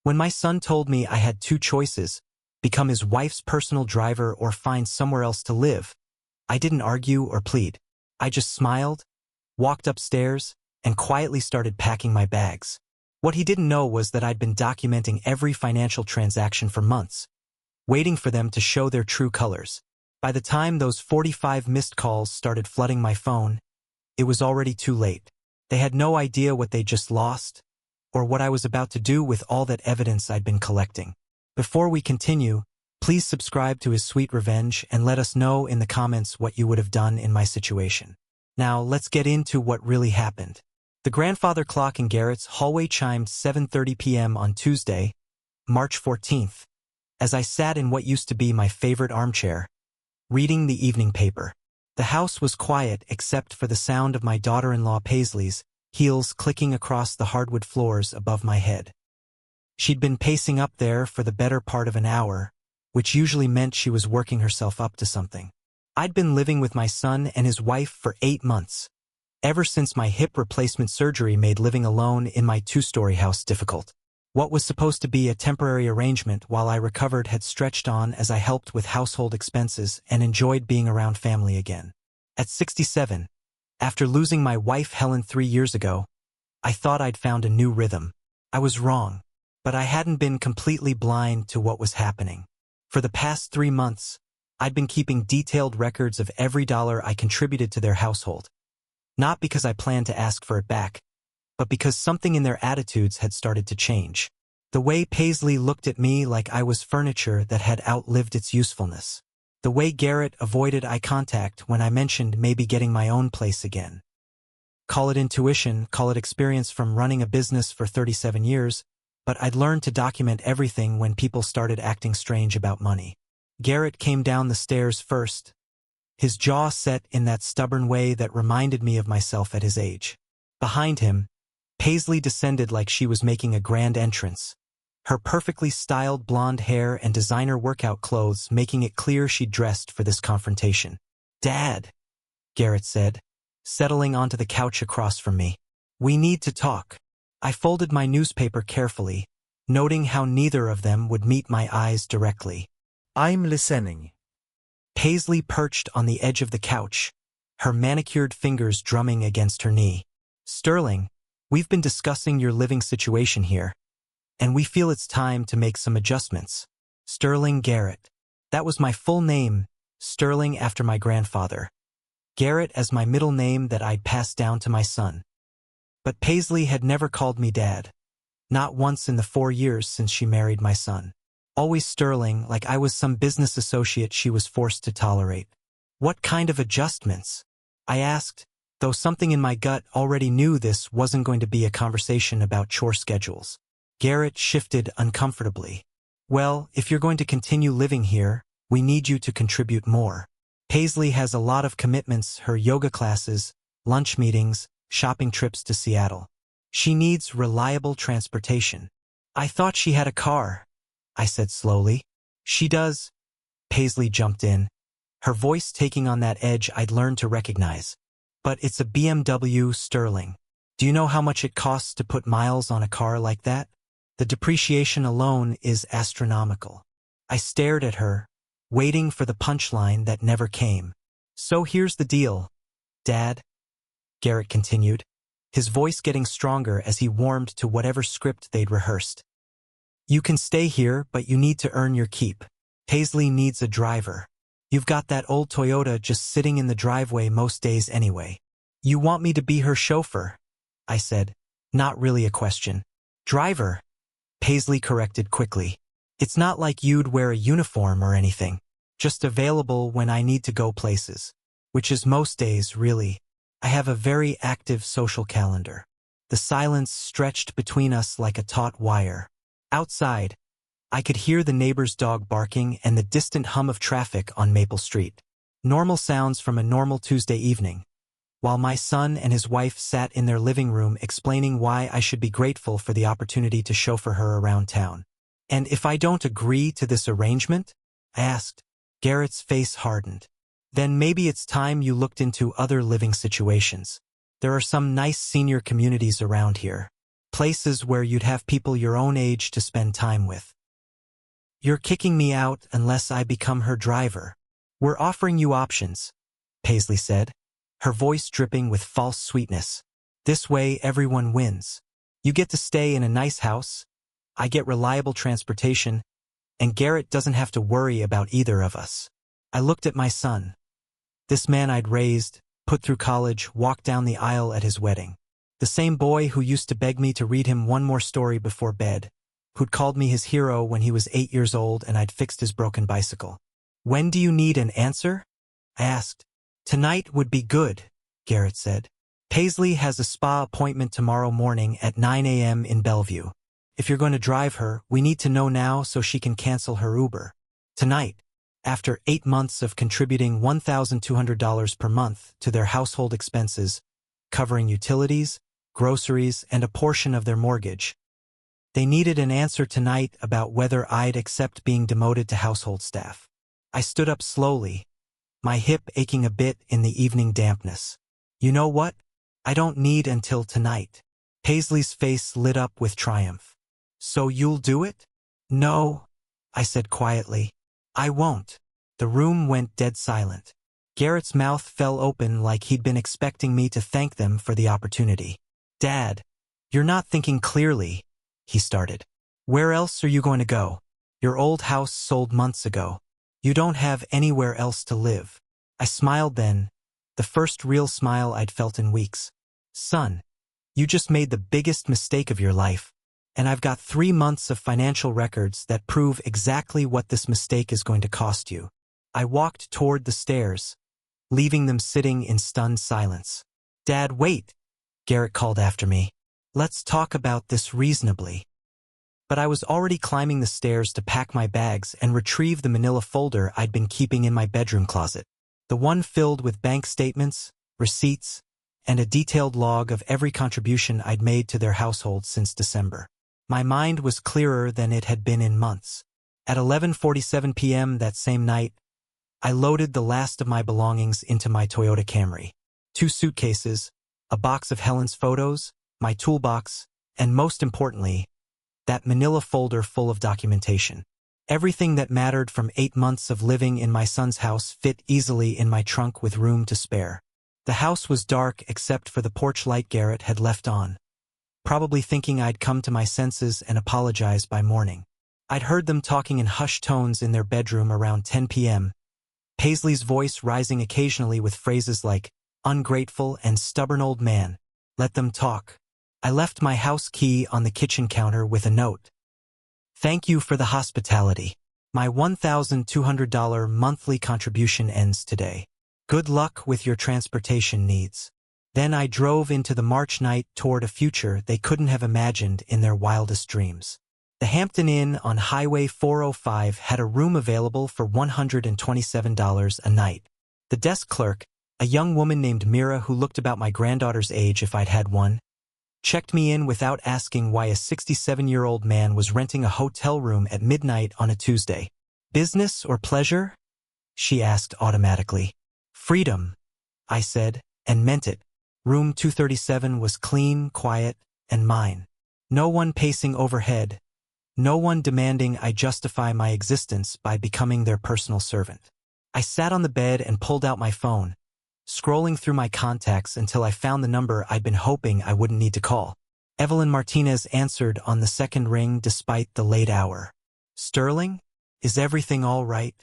When my son told me I had two choices, become his wife's personal driver or find somewhere else to live, I didn't argue or plead. I just smiled, walked upstairs, and quietly started packing my bags. What he didn't know was that I'd been documenting every financial transaction for months, waiting for them to show their true colors. By the time those 45 missed calls started flooding my phone, it was already too late. They had no idea what they just lost, or what I was about to do with all that evidence I'd been collecting. Before we continue, please subscribe to His Sweet Revenge and let us know in the comments what you would have done in my situation. Now, let's get into what really happened. The grandfather clock in Garrett's hallway chimed 7:30 p.m. on Tuesday, March 14th, as I sat in what used to be my favorite armchair, reading the evening paper. The house was quiet except for the sound of my daughter-in-law Paisley's heels clicking across the hardwood floors above my head. She'd been pacing up there for the better part of an hour, which usually meant she was working herself up to something. I'd been living with my son and his wife for 8 months, ever since my hip replacement surgery made living alone in my 2-story house difficult. What was supposed to be a temporary arrangement while I recovered had stretched on as I helped with household expenses and enjoyed being around family again. At 67, after losing my wife Helen 3 years ago, I thought I'd found a new rhythm. I was wrong, but I hadn't been completely blind to what was happening. For the past 3 months, I'd been keeping detailed records of every dollar I contributed to their household. Not because I planned to ask for it back, but because something in their attitudes had started to change. The way Paisley looked at me like I was furniture that had outlived its usefulness. The way Garrett avoided eye contact when I mentioned maybe getting my own place again. Call it intuition, call it experience from running a business for 37 years, but I'd learned to document everything when people started acting strange about money. Garrett came down the stairs first, his jaw set in that stubborn way that reminded me of myself at his age. Behind him, Paisley descended like she was making a grand entrance, her perfectly styled blonde hair and designer workout clothes making it clear she'd dressed for this confrontation. "Dad," Garrett said, settling onto the couch across from me. "We need to talk." I folded my newspaper carefully, noting how neither of them would meet my eyes directly. "I'm listening." Paisley perched on the edge of the couch, her manicured fingers drumming against her knee. "Sterling, we've been discussing your living situation here, and we feel it's time to make some adjustments." Sterling Garrett. That was my full name, Sterling after my grandfather. Garrett as my middle name that I'd passed down to my son. But Paisley had never called me Dad. Not once in the 4 years since she married my son. Always Sterling, like I was some business associate she was forced to tolerate. "What kind of adjustments?" I asked, though something in my gut already knew this wasn't going to be a conversation about chore schedules. Garrett shifted uncomfortably. "Well, if you're going to continue living here, we need you to contribute more. Paisley has a lot of commitments, her yoga classes, lunch meetings, shopping trips to Seattle. She needs reliable transportation." "I thought she had a car," I said slowly. "She does." Paisley jumped in, her voice taking on that edge I'd learned to recognize. "But it's a BMW, Sterling. Do you know how much it costs to put miles on a car like that? The depreciation alone is astronomical." I stared at her, waiting for the punchline that never came. "So here's the deal, Dad," Garrett continued, his voice getting stronger as he warmed to whatever script they'd rehearsed. "You can stay here, but you need to earn your keep. Paisley needs a driver. You've got that old Toyota just sitting in the driveway most days anyway." "You want me to be her chauffeur?" I said, not really a question. "Driver," Paisley corrected quickly. "It's not like you'd wear a uniform or anything. Just available when I need to go places. Which is most days, really. I have a very active social calendar." The silence stretched between us like a taut wire. Outside, I could hear the neighbor's dog barking and the distant hum of traffic on Maple Street. Normal sounds from a normal Tuesday evening, while my son and his wife sat in their living room explaining why I should be grateful for the opportunity to chauffeur her around town. "And if I don't agree to this arrangement?" I asked. Garrett's face hardened. "Then maybe it's time you looked into other living situations. There are some nice senior communities around here." Places where you'd have people your own age to spend time with. You're kicking me out unless I become her driver. We're offering you options, Paisley said, her voice dripping with false sweetness. This way everyone wins. You get to stay in a nice house, I get reliable transportation, and Garrett doesn't have to worry about either of us. I looked at my son. This man I'd raised, put through college, walked down the aisle at his wedding. The same boy who used to beg me to read him one more story before bed, who'd called me his hero when he was 8 years old and I'd fixed his broken bicycle. When do you need an answer? I asked. Tonight would be good, Garrett said. Paisley has a spa appointment tomorrow morning at 9 a.m. in Bellevue. If you're going to drive her, we need to know now so she can cancel her Uber. Tonight, after 8 months of contributing $1,200 per month to their household expenses, covering utilities, groceries, and a portion of their mortgage. They needed an answer tonight about whether I'd accept being demoted to household staff. I stood up slowly, my hip aching a bit in the evening dampness. You know what? I don't need until tonight. Paisley's face lit up with triumph. So you'll do it? No, I said quietly. I won't. The room went dead silent. Garrett's mouth fell open like he'd been expecting me to thank them for the opportunity. Dad, you're not thinking clearly, he started. Where else are you going to go? Your old house sold months ago. You don't have anywhere else to live. I smiled then, the first real smile I'd felt in weeks. Son, you just made the biggest mistake of your life, and I've got 3 months of financial records that prove exactly what this mistake is going to cost you. I walked toward the stairs, leaving them sitting in stunned silence. Dad, wait, Garrett called after me. Let's talk about this reasonably. But I was already climbing the stairs to pack my bags and retrieve the manila folder I'd been keeping in my bedroom closet. The one filled with bank statements, receipts, and a detailed log of every contribution I'd made to their household since December. My mind was clearer than it had been in months. At 11:47 p.m. that same night, I loaded the last of my belongings into my Toyota Camry. 2 suitcases, a box of Helen's photos, my toolbox, and most importantly, that manila folder full of documentation. Everything that mattered from 8 months of living in my son's house fit easily in my trunk with room to spare. The house was dark except for the porch light Garrett had left on, probably thinking I'd come to my senses and apologize by morning. I'd heard them talking in hushed tones in their bedroom around 10 p.m., Paisley's voice rising occasionally with phrases like, ungrateful and stubborn old man. Let them talk. I left my house key on the kitchen counter with a note. Thank you for the hospitality. My $1,200 monthly contribution ends today. Good luck with your transportation needs. Then I drove into the March night toward a future they couldn't have imagined in their wildest dreams. The Hampton Inn on Highway 405 had a room available for $127 a night. The desk clerk, a young woman named Mira who looked about my granddaughter's age if I'd had one, checked me in without asking why a 67-year-old man was renting a hotel room at midnight on a Tuesday. Business or pleasure? She asked automatically. Freedom, I said, and meant it. Room 237 was clean, quiet, and mine. No one pacing overhead. No one demanding I justify my existence by becoming their personal servant. I sat on the bed and pulled out my phone, scrolling through my contacts until I found the number I'd been hoping I wouldn't need to call. Evelyn Martinez answered on the second ring despite the late hour. Sterling, is everything all right?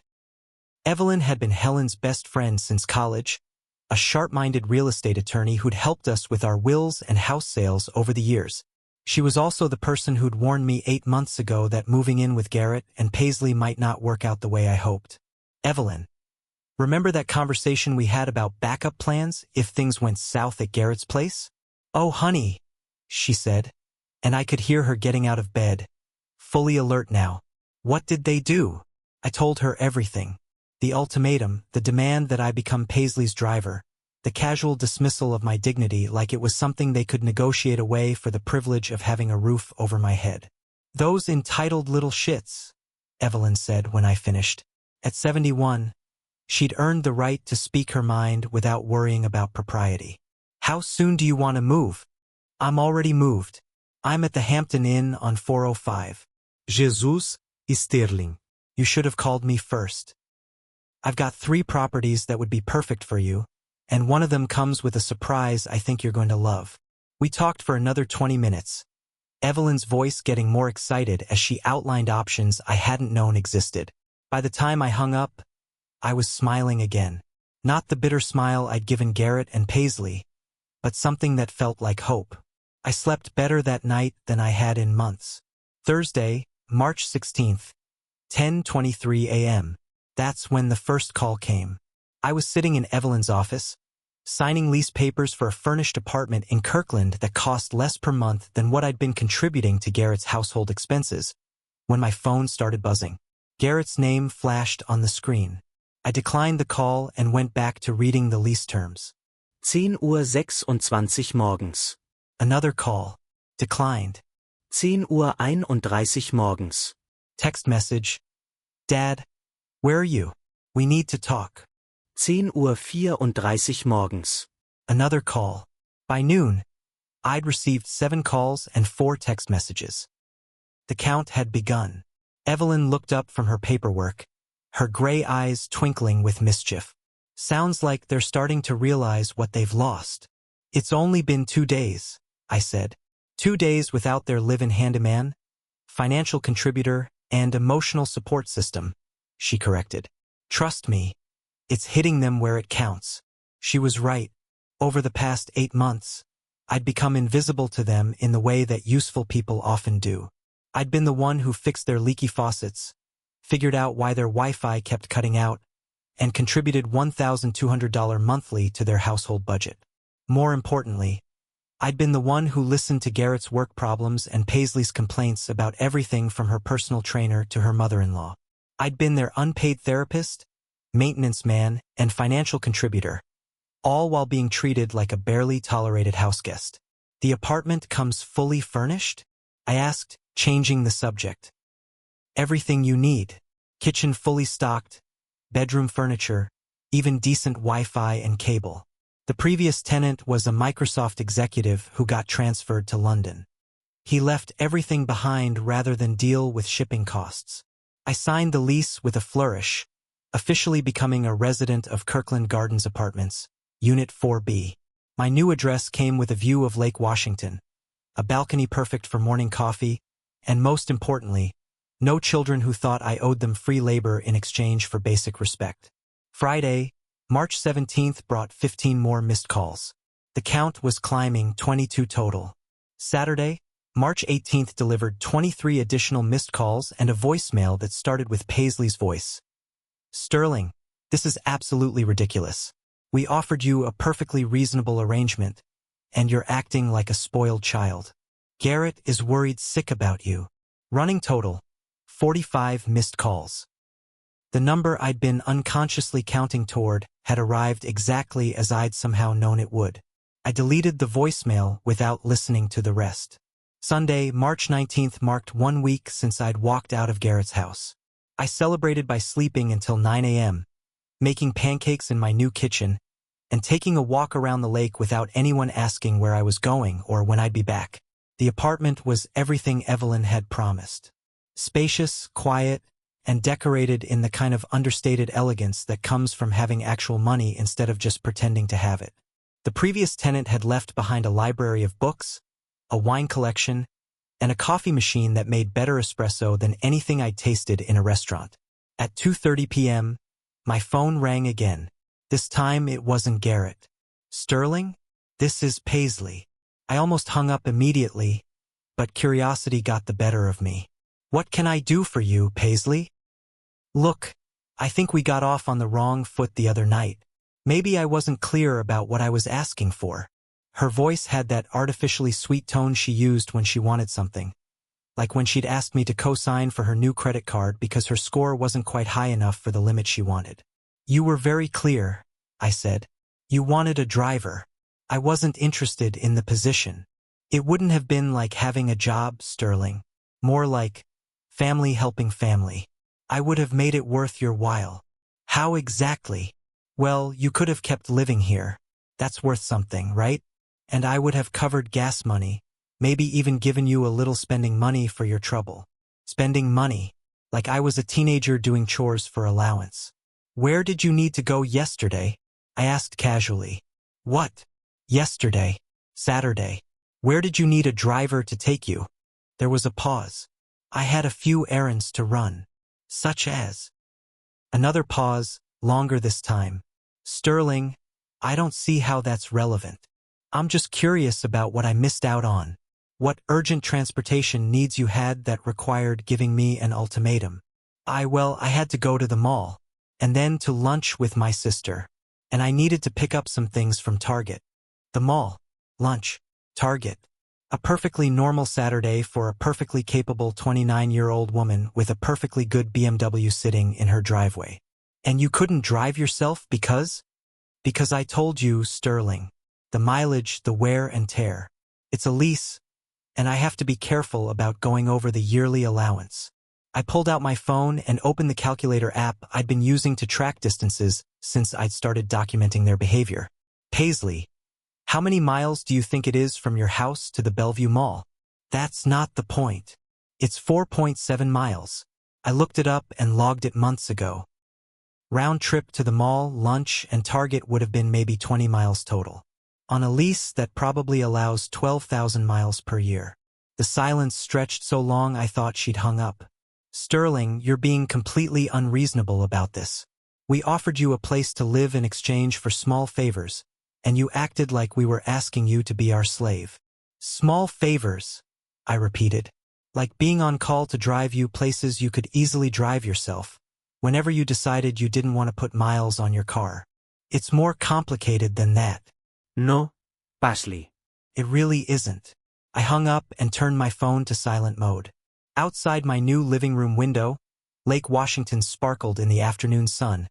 Evelyn had been Helen's best friend since college, a sharp-minded real estate attorney who'd helped us with our wills and house sales over the years. She was also the person who'd warned me 8 months ago that moving in with Garrett and Paisley might not work out the way I hoped. Evelyn, remember that conversation we had about backup plans if things went south at Garrett's place? Oh, honey, she said, and I could hear her getting out of bed, fully alert now. What did they do? I told her everything. The ultimatum, the demand that I become Paisley's driver, the casual dismissal of my dignity like it was something they could negotiate away for the privilege of having a roof over my head. Those entitled little shits, Evelyn said when I finished. At 71, she'd earned the right to speak her mind without worrying about propriety. How soon do you want to move? I'm already moved. I'm at the Hampton Inn on 405. Jesus e Sterling. You should have called me first. I've got 3 properties that would be perfect for you, and one of them comes with a surprise I think you're going to love. We talked for another 20 minutes, Evelyn's voice getting more excited as she outlined options I hadn't known existed. By the time I hung up, I was smiling again. Not the bitter smile I'd given Garrett and Paisley, but something that felt like hope. I slept better that night than I had in months. Thursday, March 16th, 10:23 a.m. That's when the first call came. I was sitting in Evelyn's office, signing lease papers for a furnished apartment in Kirkland that cost less per month than what I'd been contributing to Garrett's household expenses, when my phone started buzzing. Garrett's name flashed on the screen. I declined the call and went back to reading the lease terms. 10:26 morgens. Another call. Declined. 10:31 morgens. Text message. Dad, where are you? We need to talk. 10:34 morgens. Another call. By noon, I'd received 7 calls and 4 text messages. The count had begun. Evelyn looked up from her paperwork, her gray eyes twinkling with mischief. Sounds like they're starting to realize what they've lost. It's only been 2 days, I said. 2 days without their live-in handyman, financial contributor, and emotional support system, she corrected. Trust me, it's hitting them where it counts. She was right. Over the past 8 months, I'd become invisible to them in the way that useful people often do. I'd been the one who fixed their leaky faucets, figured out why their Wi-Fi kept cutting out, and contributed $1,200 monthly to their household budget. More importantly, I'd been the one who listened to Garrett's work problems and Paisley's complaints about everything from her personal trainer to her mother-in-law. I'd been their unpaid therapist, maintenance man, and financial contributor, all while being treated like a barely tolerated houseguest. The apartment comes fully furnished? I asked, changing the subject. Everything you need. Kitchen fully stocked, bedroom furniture, even decent Wi-Fi and cable. The previous tenant was a Microsoft executive who got transferred to London. He left everything behind rather than deal with shipping costs. I signed the lease with a flourish, officially becoming a resident of Kirkland Gardens Apartments, Unit 4B. My new address came with a view of Lake Washington, a balcony perfect for morning coffee, and most importantly, no children who thought I owed them free labor in exchange for basic respect. Friday, March 17th brought 15 more missed calls. The count was climbing, 22 total. Saturday, March 18th delivered 23 additional missed calls and a voicemail that started with Paisley's voice. Sterling, this is absolutely ridiculous. We offered you a perfectly reasonable arrangement, and you're acting like a spoiled child. Garrett is worried sick about you. Running total, 45 missed calls. The number I'd been unconsciously counting toward had arrived exactly as I'd somehow known it would. I deleted the voicemail without listening to the rest. Sunday, March 19th marked 1 week since I'd walked out of Garrett's house. I celebrated by sleeping until 9 a.m., making pancakes in my new kitchen, and taking a walk around the lake without anyone asking where I was going or when I'd be back. The apartment was everything Evelyn had promised. Spacious, quiet, and decorated in the kind of understated elegance that comes from having actual money instead of just pretending to have it. The previous tenant had left behind a library of books, a wine collection, and a coffee machine that made better espresso than anything I'd tasted in a restaurant. At 2:30 p.m., my phone rang again. This time it wasn't Garrett. Sterling? This is Paisley. I almost hung up immediately, but curiosity got the better of me. What can I do for you, Paisley? Look, I think we got off on the wrong foot the other night. Maybe I wasn't clear about what I was asking for. Her voice had that artificially sweet tone she used when she wanted something, like when she'd asked me to co-sign for her new credit card because her score wasn't quite high enough for the limit she wanted. You were very clear, I said. You wanted a driver. I wasn't interested in the position. It wouldn't have been like having a job, Sterling. More like family helping family. I would have made it worth your while. How exactly? Well, you could have kept living here. That's worth something, right? And I would have covered gas money, maybe even given you a little spending money for your trouble. Spending money, like I was a teenager doing chores for allowance. Where did you need to go yesterday? I asked casually. What? Yesterday. Saturday. Where did you need a driver to take you? There was a pause. I had a few errands to run. Such as? Another pause, longer this time. Sterling, I don't see how that's relevant. I'm just curious about what I missed out on. What urgent transportation needs you had that required giving me an ultimatum? I had to go to the mall, and then to lunch with my sister, and I needed to pick up some things from Target. The mall, lunch, Target. A perfectly normal Saturday for a perfectly capable 29-year-old woman with a perfectly good BMW sitting in her driveway. And you couldn't drive yourself because? Because I told you, Sterling. The mileage, the wear and tear. It's a lease, and I have to be careful about going over the yearly allowance. I pulled out my phone and opened the calculator app I'd been using to track distances since I'd started documenting their behavior. Paisley, how many miles do you think it is from your house to the Bellevue Mall? That's not the point. It's 4.7 miles. I looked it up and logged it months ago. Round trip to the mall, lunch, and Target would have been maybe 20 miles total. On a lease that probably allows 12,000 miles per year. The silence stretched so long I thought she'd hung up. Sterling, you're being completely unreasonable about this. We offered you a place to live in exchange for small favors, and you acted like we were asking you to be our slave. Small favors, I repeated. Like being on call to drive you places you could easily drive yourself, whenever you decided you didn't want to put miles on your car. It's more complicated than that. No, Paisley. It really isn't. I hung up and turned my phone to silent mode. Outside my new living room window, Lake Washington sparkled in the afternoon sun,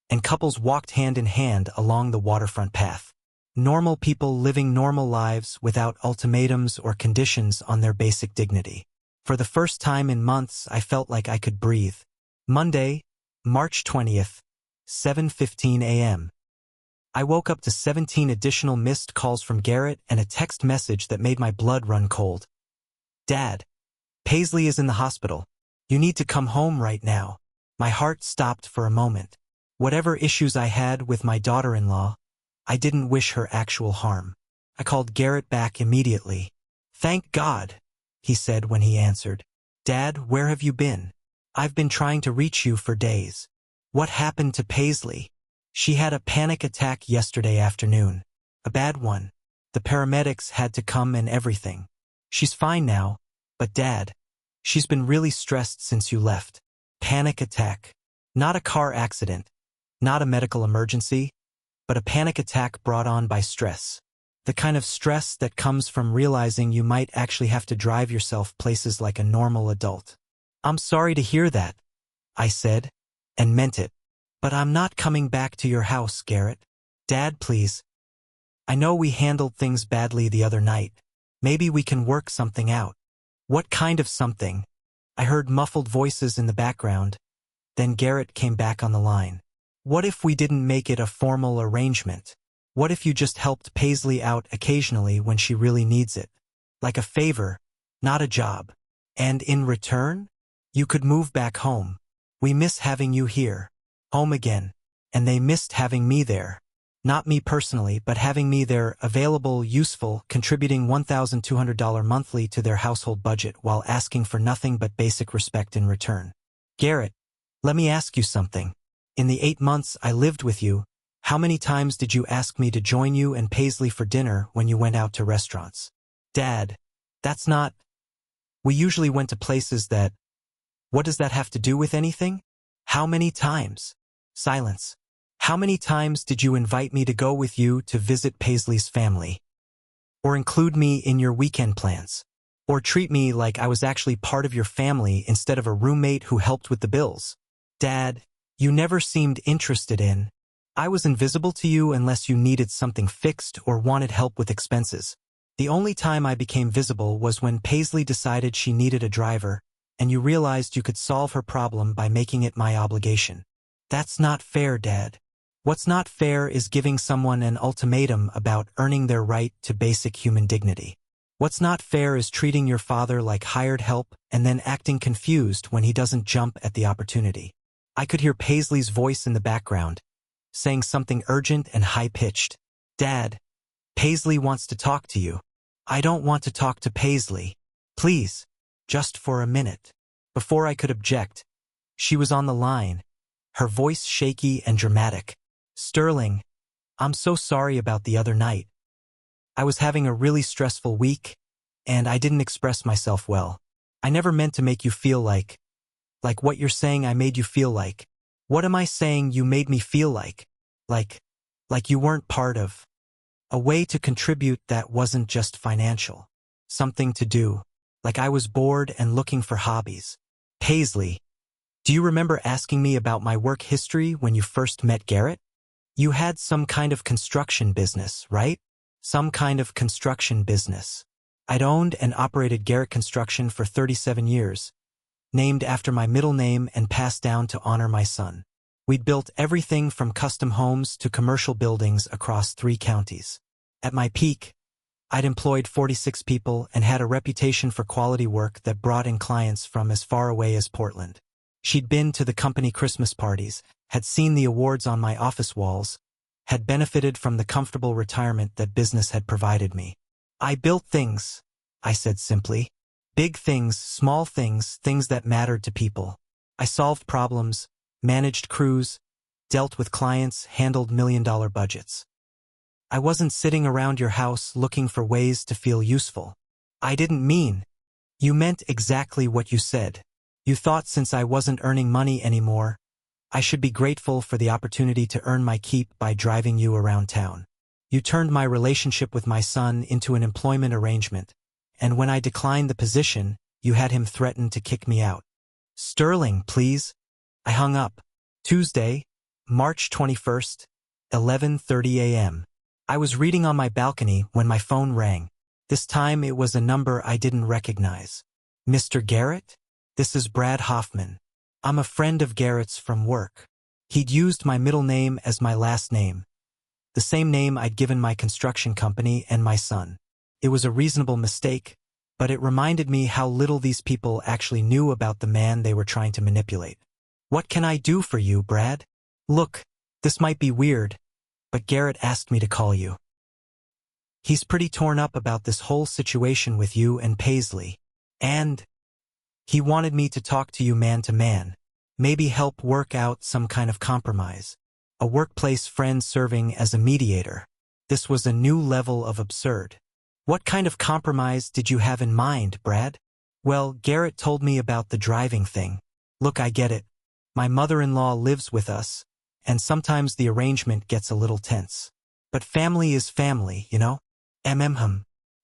and couples walked hand in hand along the waterfront path. Normal people living normal lives without ultimatums or conditions on their basic dignity. For the first time in months, I felt like I could breathe. Monday, March 20th, 7:15 a.m. I woke up to 17 additional missed calls from Garrett and a text message that made my blood run cold. Dad, Paisley is in the hospital. You need to come home right now. My heart stopped for a moment. Whatever issues I had with my daughter-in-law, I didn't wish her actual harm. I called Garrett back immediately. Thank God, he said when he answered. Dad, where have you been? I've been trying to reach you for days. What happened to Paisley? She had a panic attack yesterday afternoon. A bad one. The paramedics had to come and everything. She's fine now, but Dad, she's been really stressed since you left. Panic attack. Not a car accident, not a medical emergency, but a panic attack brought on by stress. The kind of stress that comes from realizing you might actually have to drive yourself places like a normal adult. I'm sorry to hear that, I said, and meant it. But I'm not coming back to your house, Garrett. Dad, please. I know we handled things badly the other night. Maybe we can work something out. What kind of something? I heard muffled voices in the background. Then Garrett came back on the line. What if we didn't make it a formal arrangement? What if you just helped Paisley out occasionally when she really needs it? Like a favor, not a job. And in return, you could move back home. We miss having you here. Home again. And they missed having me there. Not me personally, but having me there, available, useful, contributing $1,200 monthly to their household budget while asking for nothing but basic respect in return. Garrett, let me ask you something. In the 8 months I lived with you, how many times did you ask me to join you and Paisley for dinner when you went out to restaurants? Dad, that's not... We usually went to places that... What does that have to do with anything? How many times? Silence. How many times did you invite me to go with you to visit Paisley's family? Or include me in your weekend plans? Or treat me like I was actually part of your family instead of a roommate who helped with the bills? Dad, you never seemed interested in. I was invisible to you unless you needed something fixed or wanted help with expenses. The only time I became visible was when Paisley decided she needed a driver, and you realized you could solve her problem by making it my obligation. That's not fair, Dad. What's not fair is giving someone an ultimatum about earning their right to basic human dignity. What's not fair is treating your father like hired help and then acting confused when he doesn't jump at the opportunity. I could hear Paisley's voice in the background, saying something urgent and high-pitched. Dad, Paisley wants to talk to you. I don't want to talk to Paisley. Please, just for a minute. Before I could object, she was on the line, her voice shaky and dramatic. Sterling, I'm so sorry about the other night. I was having a really stressful week, and I didn't express myself well. I never meant to make you feel like what you're saying I made you feel like. What am I saying you made me feel like? Like you weren't part of a way to contribute that wasn't just financial. Something to do. Like I was bored and looking for hobbies. Paisley, do you remember asking me about my work history when you first met Garrett? You had some kind of construction business, right? Some kind of construction business. I'd owned and operated Garrett Construction for 37 years, named after my middle name and passed down to honor my son. We'd built everything from custom homes to commercial buildings across 3 counties. At my peak, I'd employed 46 people and had a reputation for quality work that brought in clients from as far away as Portland. She'd been to the company Christmas parties, had seen the awards on my office walls, had benefited from the comfortable retirement that business had provided me. I built things, I said simply. Big things, small things, things that mattered to people. I solved problems, managed crews, dealt with clients, handled million-dollar budgets. I wasn't sitting around your house looking for ways to feel useful. I didn't mean. You meant exactly what you said. You thought since I wasn't earning money anymore, I should be grateful for the opportunity to earn my keep by driving you around town. You turned my relationship with my son into an employment arrangement, and when I declined the position, you had him threaten to kick me out. Sterling, please. I hung up. Tuesday, March 21st, 11:30 a.m. I was reading on my balcony when my phone rang. This time it was a number I didn't recognize. Mr. Garrett? This is Brad Hoffman. I'm a friend of Garrett's from work. He'd used my middle name as my last name, the same name I'd given my construction company and my son. It was a reasonable mistake, but it reminded me how little these people actually knew about the man they were trying to manipulate. What can I do for you, Brad? Look, this might be weird, but Garrett asked me to call you. He's pretty torn up about this whole situation with you and Paisley, and he wanted me to talk to you man to man, maybe help work out some kind of compromise. A workplace friend serving as a mediator. This was a new level of absurd. What kind of compromise did you have in mind, Brad? Well, Garrett told me about the driving thing. Look, I get it. My mother-in-law lives with us, and sometimes the arrangement gets a little tense. But family is family, you know?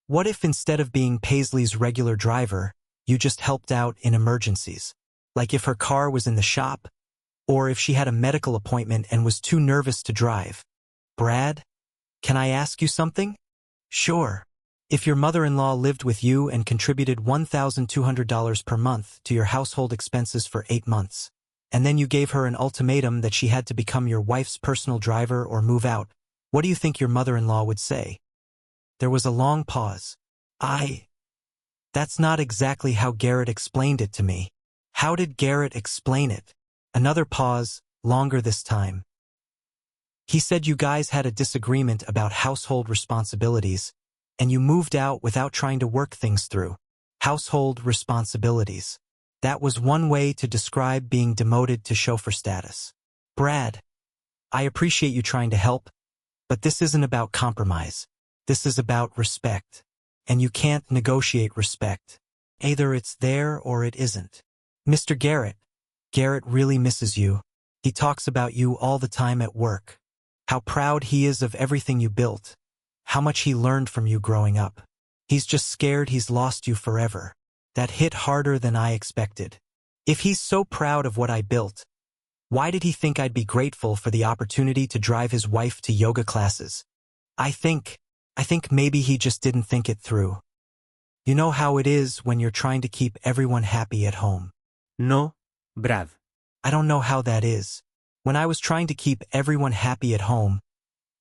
What if instead of being Paisley's regular driver, you just helped out in emergencies? Like if her car was in the shop, or if she had a medical appointment and was too nervous to drive. Brad, can I ask you something? Sure. If your mother-in-law lived with you and contributed $1,200 per month to your household expenses for 8 months, and then you gave her an ultimatum that she had to become your wife's personal driver or move out, what do you think your mother-in-law would say? There was a long pause. That's not exactly how Garrett explained it to me. How did Garrett explain it? Another pause, longer this time. He said you guys had a disagreement about household responsibilities, and you moved out without trying to work things through. Household responsibilities. That was one way to describe being demoted to chauffeur status. Brad, I appreciate you trying to help, but this isn't about compromise. This is about respect. And you can't negotiate respect. Either it's there or it isn't. Mr. Garrett really misses you. He talks about you all the time at work. How proud he is of everything you built. How much he learned from you growing up. He's just scared he's lost you forever. That hit harder than I expected. If he's so proud of what I built, why did he think I'd be grateful for the opportunity to drive his wife to yoga classes? I think maybe he just didn't think it through. You know how it is when you're trying to keep everyone happy at home. No, Brad. I don't know how that is. When I was trying to keep everyone happy at home,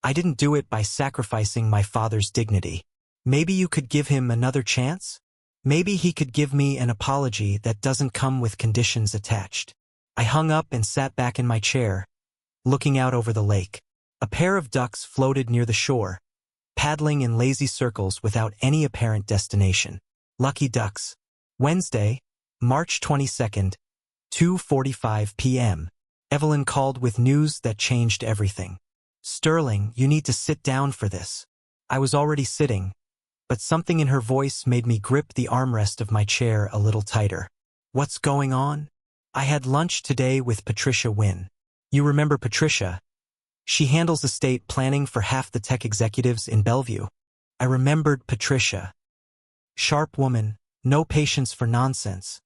I didn't do it by sacrificing my father's dignity. Maybe you could give him another chance? Maybe he could give me an apology that doesn't come with conditions attached. I hung up and sat back in my chair, looking out over the lake. A pair of ducks floated near the shore, paddling in lazy circles without any apparent destination. Lucky ducks. Wednesday, March 22nd, 2:45 p.m. Evelyn called with news that changed everything. Sterling, you need to sit down for this. I was already sitting, but something in her voice made me grip the armrest of my chair a little tighter. What's going on? I had lunch today with Patricia Wynn. You remember Patricia? She handles estate planning for half the tech executives in Bellevue. I remembered Patricia. Sharp woman, no patience for nonsense.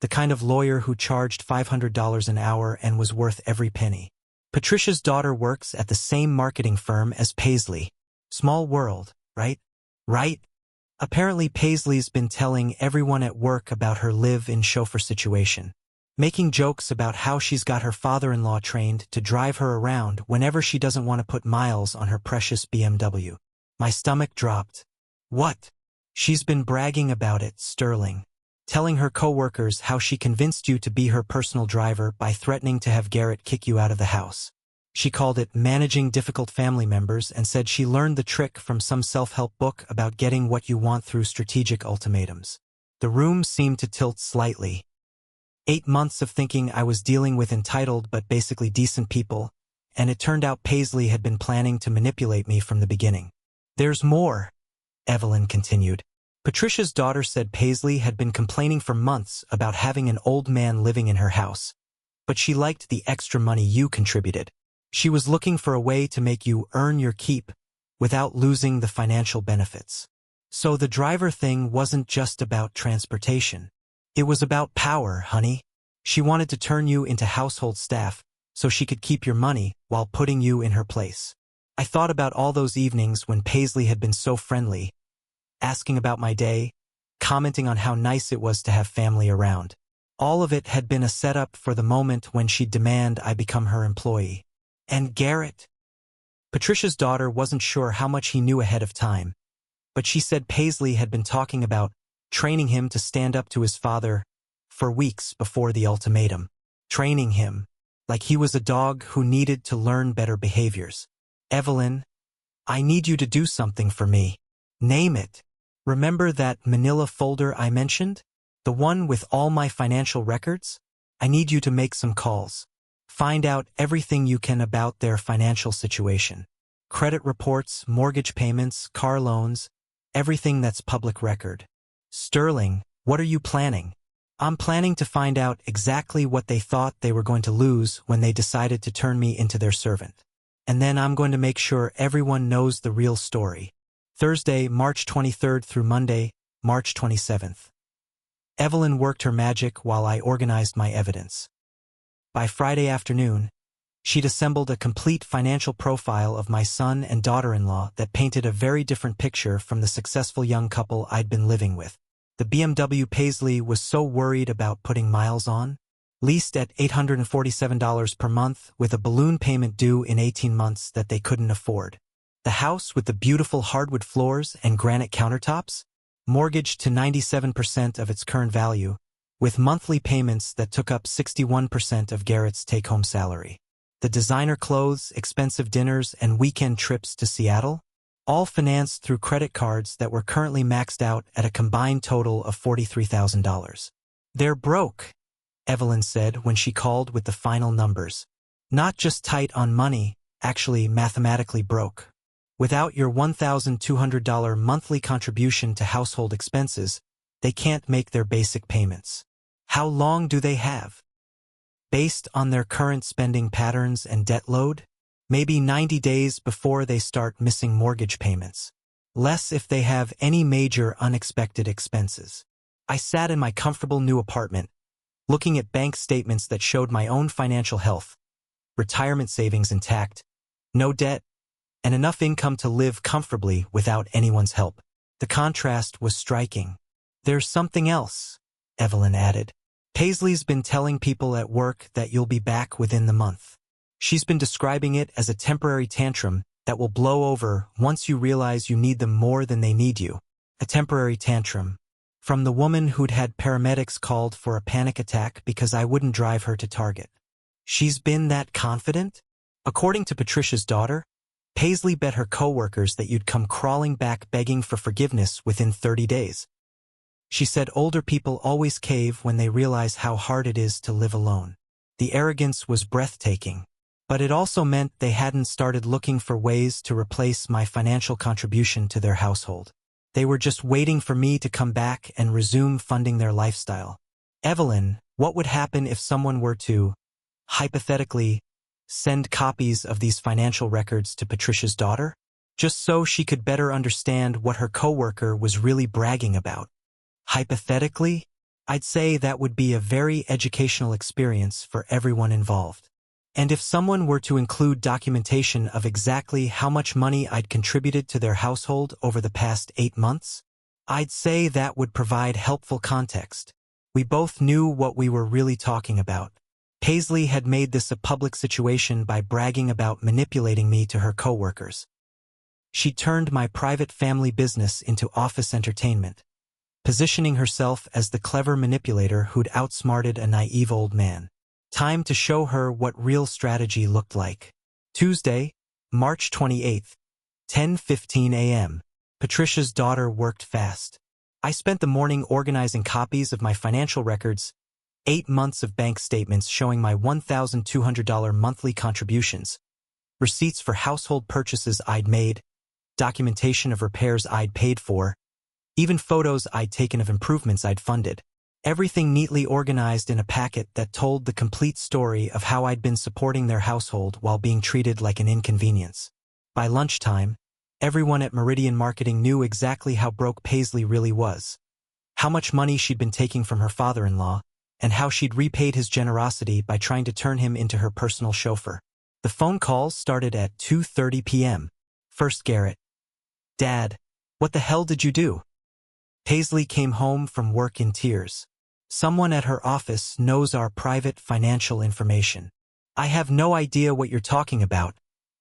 The kind of lawyer who charged $500 an hour and was worth every penny. Patricia's daughter works at the same marketing firm as Paisley. Small world, right? Right? Apparently Paisley's been telling everyone at work about her live-in chauffeur situation, making jokes about how she's got her father-in-law trained to drive her around whenever she doesn't want to put miles on her precious BMW. My stomach dropped. What? She's been bragging about it, Sterling. Telling her coworkers how she convinced you to be her personal driver by threatening to have Garrett kick you out of the house. She called it managing difficult family members and said she learned the trick from some self-help book about getting what you want through strategic ultimatums. The room seemed to tilt slightly. 8 months of thinking I was dealing with entitled but basically decent people, and it turned out Paisley had been planning to manipulate me from the beginning. There's more, Evelyn continued. Patricia's daughter said Paisley had been complaining for months about having an old man living in her house, but she liked the extra money you contributed. She was looking for a way to make you earn your keep without losing the financial benefits. So the driver thing wasn't just about transportation. It was about power, honey. She wanted to turn you into household staff so she could keep your money while putting you in her place. I thought about all those evenings when Paisley had been so friendly, asking about my day, commenting on how nice it was to have family around. All of it had been a setup for the moment when she'd demand I become her employee. And Garrett? Patricia's daughter wasn't sure how much he knew ahead of time, but she said Paisley had been talking about training him to stand up to his father for weeks before the ultimatum. Training him, like he was a dog who needed to learn better behaviors. Evelyn, I need you to do something for me. Name it. Remember that manila folder I mentioned? The one with all my financial records? I need you to make some calls. Find out everything you can about their financial situation. Credit reports, mortgage payments, car loans, everything that's public record. Sterling, what are you planning? I'm planning to find out exactly what they thought they were going to lose when they decided to turn me into their servant. And then I'm going to make sure everyone knows the real story. Thursday, March 23rd through Monday, March 27th. Evelyn worked her magic while I organized my evidence. By Friday afternoon, she'd assembled a complete financial profile of my son and daughter-in-law that painted a very different picture from the successful young couple I'd been living with. The BMW Paisley was so worried about putting miles on, leased at $847 per month with a balloon payment due in 18 months that they couldn't afford. The house with the beautiful hardwood floors and granite countertops, mortgaged to 97% of its current value, with monthly payments that took up 61% of Garrett's take-home salary. The designer clothes, expensive dinners, and weekend trips to Seattle, all financed through credit cards that were currently maxed out at a combined total of $43,000. They're broke, Evelyn said when she called with the final numbers. Not just tight on money, actually mathematically broke. Without your $1,200 monthly contribution to household expenses, they can't make their basic payments. How long do they have? Based on their current spending patterns and debt load, maybe 90 days before they start missing mortgage payments. Less if they have any major unexpected expenses. I sat in my comfortable new apartment, looking at bank statements that showed my own financial health, retirement savings intact, no debt, and enough income to live comfortably without anyone's help. The contrast was striking. There's something else, Evelyn added. Paisley's been telling people at work that you'll be back within the month. She's been describing it as a temporary tantrum that will blow over once you realize you need them more than they need you. A temporary tantrum. From the woman who'd had paramedics called for a panic attack because I wouldn't drive her to Target. She's been that confident? According to Patricia's daughter, Paisley bet her coworkers that you'd come crawling back begging for forgiveness within 30 days. She said older people always cave when they realize how hard it is to live alone. The arrogance was breathtaking, but it also meant they hadn't started looking for ways to replace my financial contribution to their household. They were just waiting for me to come back and resume funding their lifestyle. Evelyn, what would happen if someone were to, hypothetically, send copies of these financial records to Patricia's daughter? Just so she could better understand what her coworker was really bragging about. Hypothetically, I'd say that would be a very educational experience for everyone involved. And if someone were to include documentation of exactly how much money I'd contributed to their household over the past 8 months, I'd say that would provide helpful context. We both knew what we were really talking about. Paisley had made this a public situation by bragging about manipulating me to her coworkers. She turned my private family business into office entertainment, positioning herself as the clever manipulator who'd outsmarted a naive old man. Time to show her what real strategy looked like. Tuesday, March 28th, 10:15 a.m. Patricia's daughter worked fast. I spent the morning organizing copies of my financial records, 8 months of bank statements showing my $1,200 monthly contributions, receipts for household purchases I'd made, documentation of repairs I'd paid for, even photos I'd taken of improvements I'd funded. Everything neatly organized in a packet that told the complete story of how I'd been supporting their household while being treated like an inconvenience. By lunchtime, everyone at Meridian Marketing knew exactly how broke Paisley really was, how much money she'd been taking from her father-in-law, and how she'd repaid his generosity by trying to turn him into her personal chauffeur. The phone calls started at 2:30 p.m. First Garrett. Dad, what the hell did you do? Paisley came home from work in tears. Someone at her office knows our private financial information. I have no idea what you're talking about,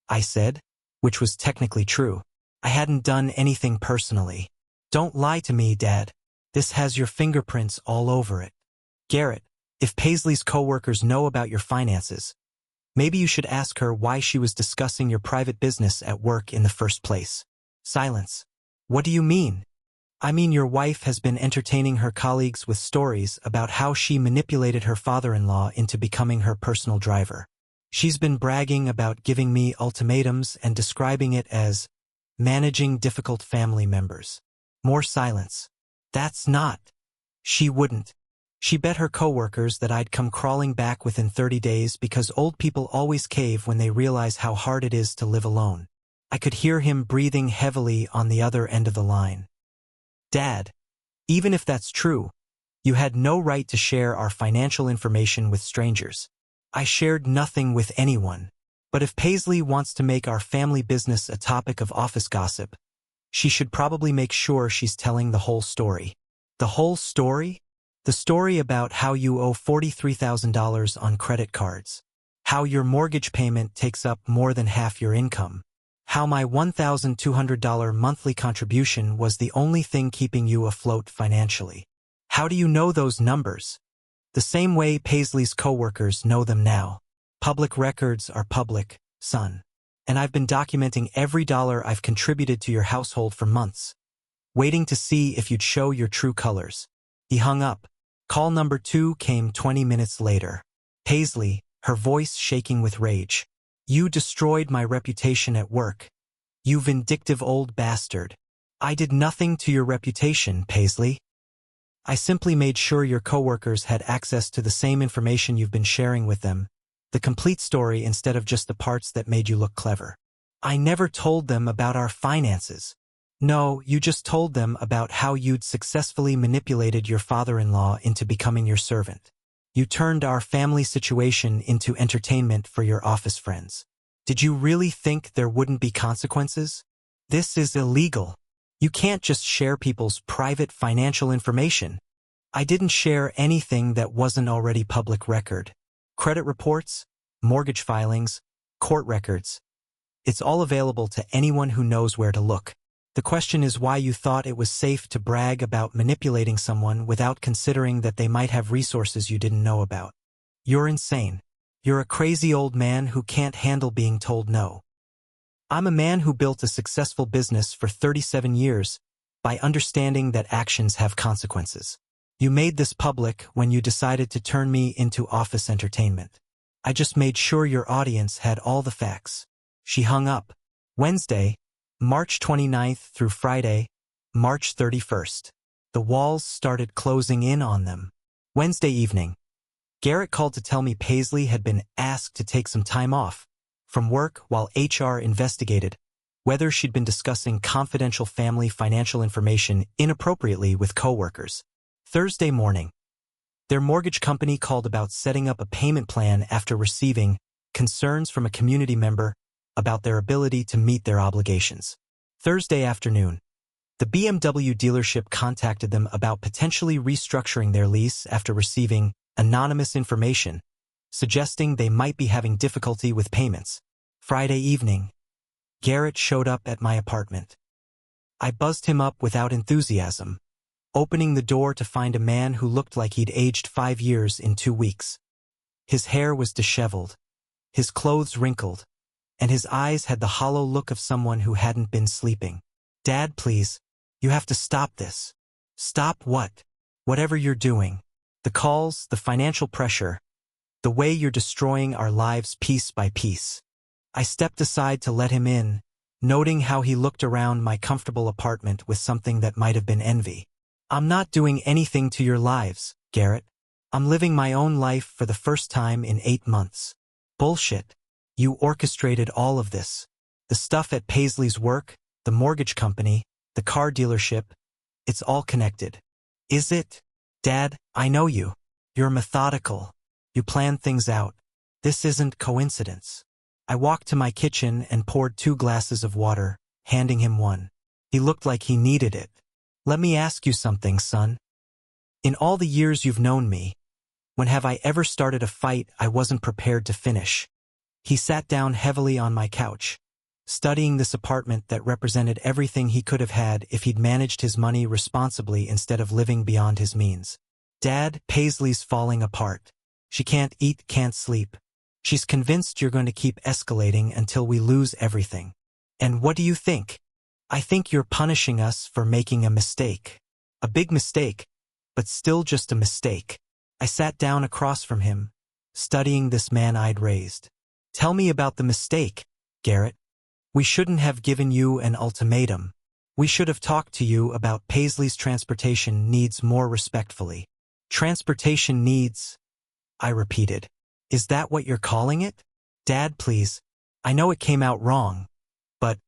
I said, which was technically true. I hadn't done anything personally. Don't lie to me, Dad. This has your fingerprints all over it. Garrett, if Paisley's coworkers know about your finances, maybe you should ask her why she was discussing your private business at work in the first place. Silence. What do you mean? I mean, your wife has been entertaining her colleagues with stories about how she manipulated her father-in-law into becoming her personal driver. She's been bragging about giving me ultimatums and describing it as managing difficult family members. More silence. That's not. She wouldn't. She bet her coworkers that I'd come crawling back within 30 days because old people always cave when they realize how hard it is to live alone. I could hear him breathing heavily on the other end of the line. Dad, even if that's true, you had no right to share our financial information with strangers. I shared nothing with anyone. But if Paisley wants to make our family business a topic of office gossip, she should probably make sure she's telling the whole story. The whole story? The story about how you owe $43,000 on credit cards, how your mortgage payment takes up more than half your income, how my $1,200 monthly contribution was the only thing keeping you afloat financially. How do you know those numbers? The same way Paisley's coworkers know them now. Public records are public, son. And I've been documenting every dollar I've contributed to your household for months, waiting to see if you'd show your true colors. He hung up. Call number 2 came 20 minutes later. Paisley, her voice shaking with rage. You destroyed my reputation at work. You vindictive old bastard. I did nothing to your reputation, Paisley. I simply made sure your coworkers had access to the same information you've been sharing with them, the complete story instead of just the parts that made you look clever. I never told them about our finances. No, you just told them about how you'd successfully manipulated your father-in-law into becoming your servant. You turned our family situation into entertainment for your office friends. Did you really think there wouldn't be consequences? This is illegal. You can't just share people's private financial information. I didn't share anything that wasn't already public record. Credit reports, mortgage filings, court records. It's all available to anyone who knows where to look. The question is why you thought it was safe to brag about manipulating someone without considering that they might have resources you didn't know about. You're insane. You're a crazy old man who can't handle being told no. I'm a man who built a successful business for 37 years by understanding that actions have consequences. You made this public when you decided to turn me into office entertainment. I just made sure your audience had all the facts. She hung up. Wednesday, March 29th through Friday, March 31st. The walls started closing in on them. Wednesday evening. Garrett called to tell me Paisley had been asked to take some time off from work while HR investigated whether she'd been discussing confidential family financial information inappropriately with coworkers. Thursday morning. Their mortgage company called about setting up a payment plan after receiving concerns from a community member about their ability to meet their obligations. Thursday afternoon. The BMW dealership contacted them about potentially restructuring their lease after receiving anonymous information, suggesting they might be having difficulty with payments. Friday evening. Garrett showed up at my apartment. I buzzed him up without enthusiasm, opening the door to find a man who looked like he'd aged 5 years in 2 weeks. His hair was disheveled, his clothes wrinkled, and his eyes had the hollow look of someone who hadn't been sleeping. Dad, please, you have to stop this. Stop what? Whatever you're doing. The calls, the financial pressure, the way you're destroying our lives piece by piece. I stepped aside to let him in, noting how he looked around my comfortable apartment with something that might have been envy. I'm not doing anything to your lives, Garrett. I'm living my own life for the first time in 8 months. Bullshit. You orchestrated all of this. The stuff at Paisley's work, the mortgage company, the car dealership, it's all connected. Is it? Dad, I know you. You're methodical. You plan things out. This isn't coincidence. I walked to my kitchen and poured 2 glasses of water, handing him one. He looked like he needed it. Let me ask you something, son. In all the years you've known me, when have I ever started a fight I wasn't prepared to finish? He sat down heavily on my couch, studying this apartment that represented everything he could have had if he'd managed his money responsibly instead of living beyond his means. Dad, Paisley's falling apart. She can't eat, can't sleep. She's convinced you're going to keep escalating until we lose everything. And what do you think? I think you're punishing us for making a mistake. A big mistake, but still just a mistake. I sat down across from him, studying this man I'd raised. Tell me about the mistake, Garrett. We shouldn't have given you an ultimatum. We should have talked to you about Paisley's transportation needs more respectfully. Transportation needs, I repeated. Is that what you're calling it? Dad, please. I know it came out wrong. But,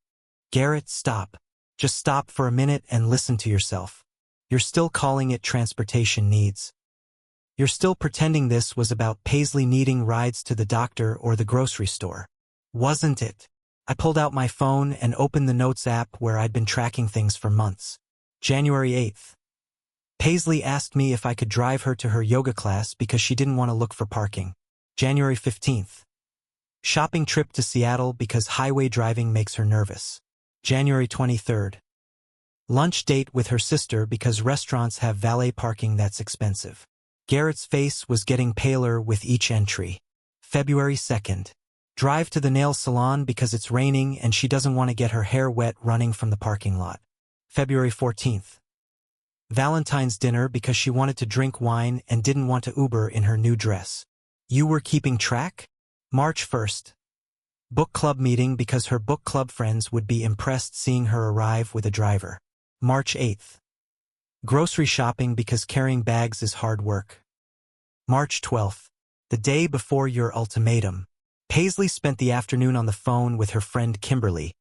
Garrett, stop. Just stop for a minute and listen to yourself. You're still calling it transportation needs. You're still pretending this was about Paisley needing rides to the doctor or the grocery store. Wasn't it? I pulled out my phone and opened the Notes app where I'd been tracking things for months. January 8th. Paisley asked me if I could drive her to her yoga class because she didn't want to look for parking. January 15th. Shopping trip to Seattle because highway driving makes her nervous. January 23rd. Lunch date with her sister because restaurants have valet parking that's expensive. Garrett's face was getting paler with each entry. February 2nd. Drive to the nail salon because it's raining and she doesn't want to get her hair wet running from the parking lot. February 14th. Valentine's dinner because she wanted to drink wine and didn't want to Uber in her new dress. You were keeping track? March 1st. Book club meeting because her book club friends would be impressed seeing her arrive with a driver. March 8th. Grocery shopping because carrying bags is hard work. March 12th. The day before your ultimatum. Paisley spent the afternoon on the phone with her friend Kimberly,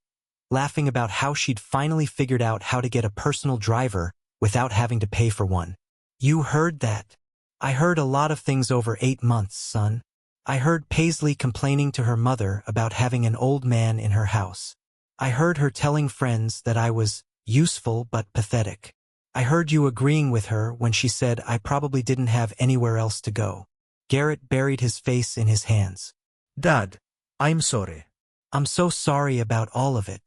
laughing about how she'd finally figured out how to get a personal driver without having to pay for one. You heard that? I heard a lot of things over 8 months, son. I heard Paisley complaining to her mother about having an old man in her house. I heard her telling friends that I was useful but pathetic. I heard you agreeing with her when she said I probably didn't have anywhere else to go. Garrett buried his face in his hands. Dad, I'm sorry. I'm so sorry about all of it.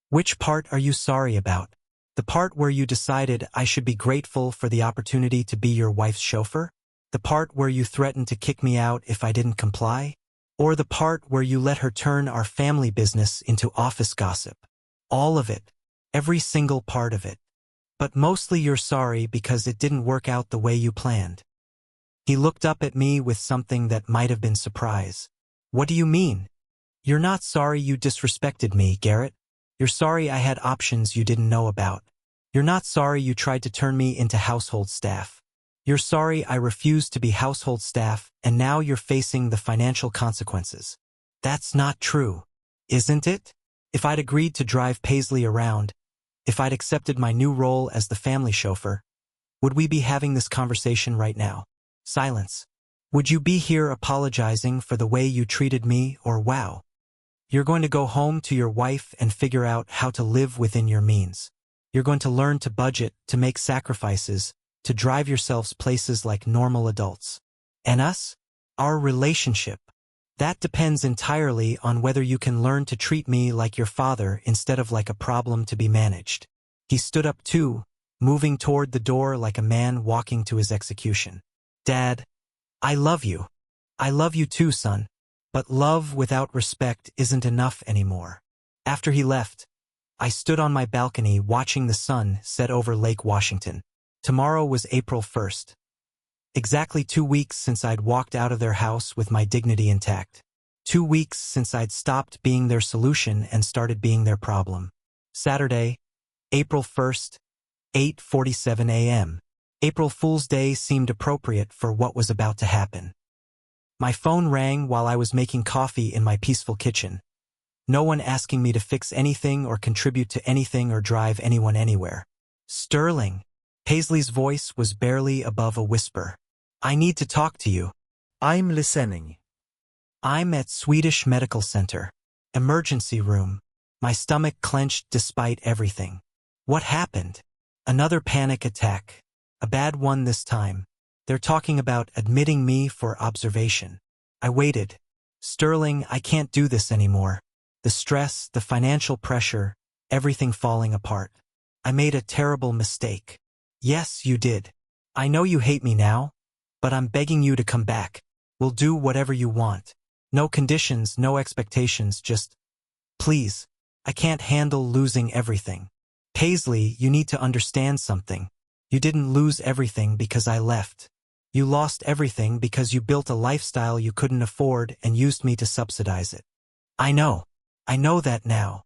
Which part are you sorry about? The part where you decided I should be grateful for the opportunity to be your wife's chauffeur? The part where you threatened to kick me out if I didn't comply? Or the part where you let her turn our family business into office gossip? All of it. Every single part of it. But mostly you're sorry because it didn't work out the way you planned. He looked up at me with something that might have been surprise. What do you mean? You're not sorry you disrespected me, Garrett. You're sorry I had options you didn't know about. You're not sorry you tried to turn me into household staff. You're sorry I refused to be household staff, and now you're facing the financial consequences. That's not true, isn't it? If I'd agreed to drive Paisley around, if I'd accepted my new role as the family chauffeur, would we be having this conversation right now? Silence. Would you be here apologizing for the way you treated me, or wow? You're going to go home to your wife and figure out how to live within your means. You're going to learn to budget, to make sacrifices, to drive yourselves places like normal adults. And us? Our relationship. That depends entirely on whether you can learn to treat me like your father instead of like a problem to be managed. He stood up too, moving toward the door like a man walking to his execution. Dad, I love you. I love you too, son. But love without respect isn't enough anymore. After he left, I stood on my balcony watching the sun set over Lake Washington. Tomorrow was April 1st. Exactly 2 weeks since I'd walked out of their house with my dignity intact. 2 weeks since I'd stopped being their solution and started being their problem. Saturday, April 1st, 8:47 a.m. April Fool's Day seemed appropriate for what was about to happen. My phone rang while I was making coffee in my peaceful kitchen. No one asking me to fix anything or contribute to anything or drive anyone anywhere. Sterling. Paisley's voice was barely above a whisper. I need to talk to you. I'm listening. I'm at Swedish Medical Center. Emergency room. My stomach clenched despite everything. What happened? Another panic attack. A bad one this time. They're talking about admitting me for observation. I waited. Sterling, I can't do this anymore. The stress, the financial pressure, everything falling apart. I made a terrible mistake. Yes, you did. I know you hate me now, but I'm begging you to come back. We'll do whatever you want. No conditions, no expectations, just, please. I can't handle losing everything. Paisley, you need to understand something. You didn't lose everything because I left. You lost everything because you built a lifestyle you couldn't afford and used me to subsidize it. I know. I know that now.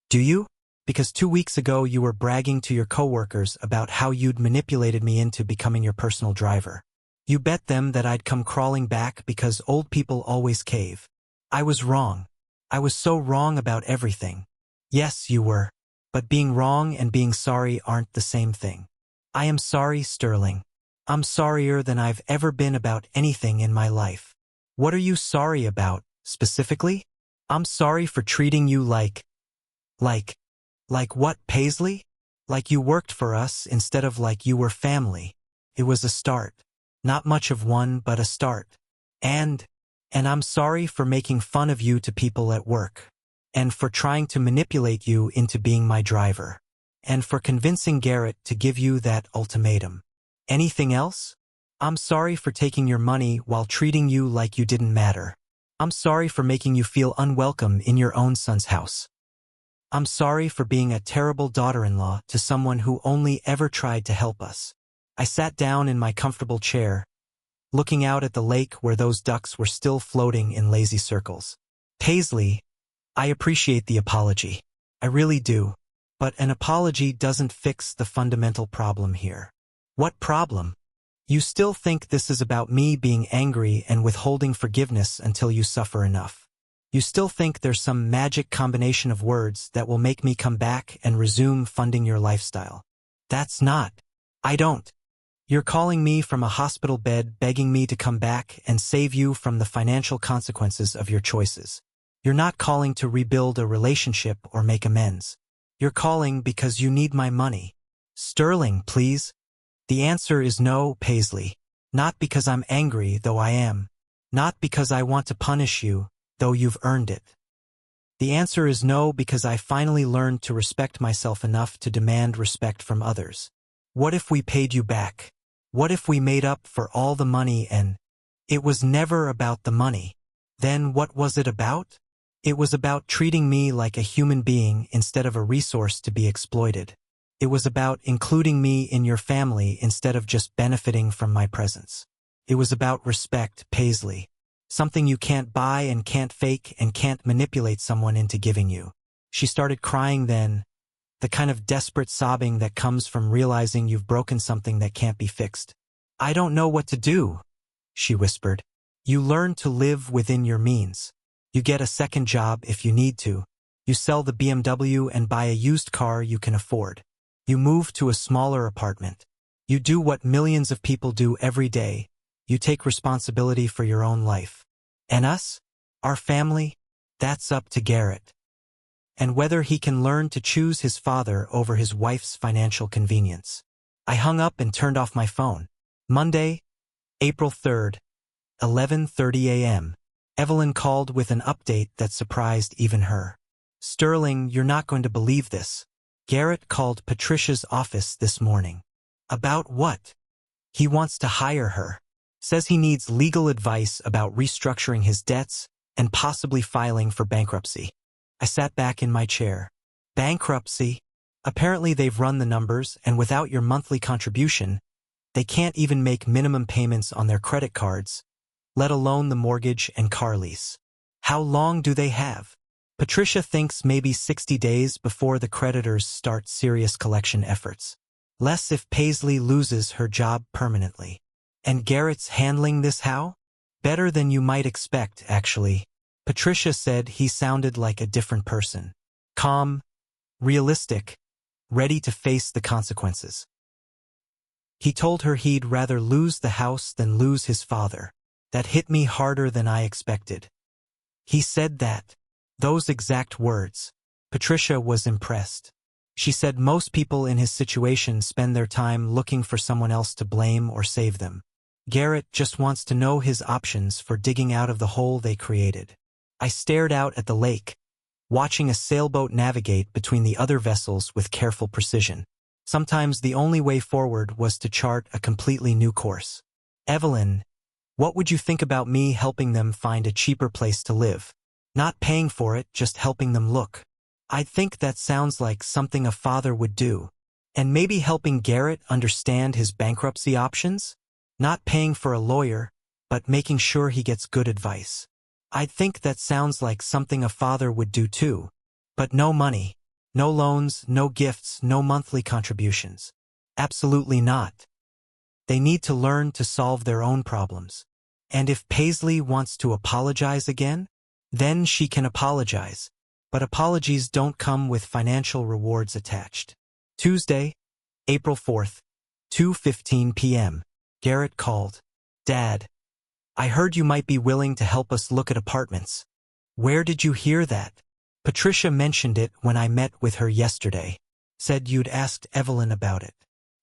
Do you? Because 2 weeks ago you were bragging to your coworkers about how you'd manipulated me into becoming your personal driver. You bet them that I'd come crawling back because old people always cave. I was wrong. I was so wrong about everything. Yes, you were. But being wrong and being sorry aren't the same thing. I am sorry, Sterling. I'm sorrier than I've ever been about anything in my life. What are you sorry about, specifically? I'm sorry for treating you like what, Paisley? Like you worked for us instead of like you were family. It was a start. Not much of one, but a start. And I'm sorry for making fun of you to people at work. And for trying to manipulate you into being my driver. And for convincing Garrett to give you that ultimatum. Anything else? I'm sorry for taking your money while treating you like you didn't matter. I'm sorry for making you feel unwelcome in your own son's house. I'm sorry for being a terrible daughter-in-law to someone who only ever tried to help us. I sat down in my comfortable chair, looking out at the lake where those ducks were still floating in lazy circles. Paisley, I appreciate the apology. I really do. But an apology doesn't fix the fundamental problem here. What problem? You still think this is about me being angry and withholding forgiveness until you suffer enough. You still think there's some magic combination of words that will make me come back and resume funding your lifestyle. That's not. I don't. You're calling me from a hospital bed begging me to come back and save you from the financial consequences of your choices. You're not calling to rebuild a relationship or make amends. You're calling because you need my money. Sterling, please. The answer is no, Paisley. Not because I'm angry, though I am. Not because I want to punish you, though you've earned it. The answer is no, because I finally learned to respect myself enough to demand respect from others. What if we paid you back? What if we made up for all the money and it was never about the money? Then what was it about? It was about treating me like a human being instead of a resource to be exploited. It was about including me in your family instead of just benefiting from my presence. It was about respect, Paisley. Something you can't buy and can't fake and can't manipulate someone into giving you. She started crying then, the kind of desperate sobbing that comes from realizing you've broken something that can't be fixed. I don't know what to do, she whispered. You learn to live within your means. You get a second job if you need to. You sell the BMW and buy a used car you can afford. You move to a smaller apartment. You do what millions of people do every day. You take responsibility for your own life. And us? Our family? That's up to Garrett. And whether he can learn to choose his father over his wife's financial convenience. I hung up and turned off my phone. Monday, April 3rd, 11:30 a.m. Evelyn called with an update that surprised even her. Sterling, you're not going to believe this. Garrett called Patricia's office this morning. About what? He wants to hire her. Says he needs legal advice about restructuring his debts and possibly filing for bankruptcy. I sat back in my chair. Bankruptcy? Apparently they've run the numbers, and without your monthly contribution, they can't even make minimum payments on their credit cards, let alone the mortgage and car lease. How long do they have? Patricia thinks maybe 60 days before the creditors start serious collection efforts. Less if Paisley loses her job permanently. And Garrett's handling this how? Better than you might expect, actually. Patricia said he sounded like a different person. Calm, realistic, ready to face the consequences. He told her he'd rather lose the house than lose his father. That hit me harder than I expected. He said that. Those exact words. Patricia was impressed. She said most people in his situation spend their time looking for someone else to blame or save them. Garrett just wants to know his options for digging out of the hole they created. I stared out at the lake, watching a sailboat navigate between the other vessels with careful precision. Sometimes the only way forward was to chart a completely new course. Evelyn, what would you think about me helping them find a cheaper place to live? Not paying for it, just helping them look. I think that sounds like something a father would do. And maybe helping Garrett understand his bankruptcy options? Not paying for a lawyer, but making sure he gets good advice. I think that sounds like something a father would do too. But no money. No loans, no gifts, no monthly contributions. Absolutely not. They need to learn to solve their own problems. And if Paisley wants to apologize again, then she can apologize. But apologies don't come with financial rewards attached. Tuesday, April 4th, 2:15 p.m. Garrett called. Dad, I heard you might be willing to help us look at apartments. Where did you hear that? Patricia mentioned it when I met with her yesterday. Said you'd asked Evelyn about it.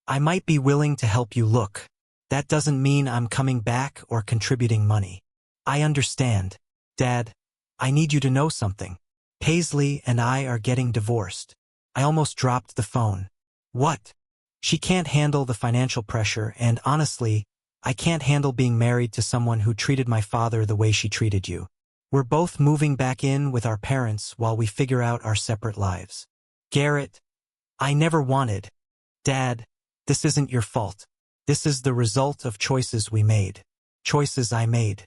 I might be willing to help you look. That doesn't mean I'm coming back or contributing money. I understand. Dad, I need you to know something. Paisley and I are getting divorced. I almost dropped the phone. What? She can't handle the financial pressure, and honestly, I can't handle being married to someone who treated my father the way she treated you. We're both moving back in with our parents while we figure out our separate lives. Garrett, I never wanted. Dad, this isn't your fault. This is the result of choices we made. Choices I made.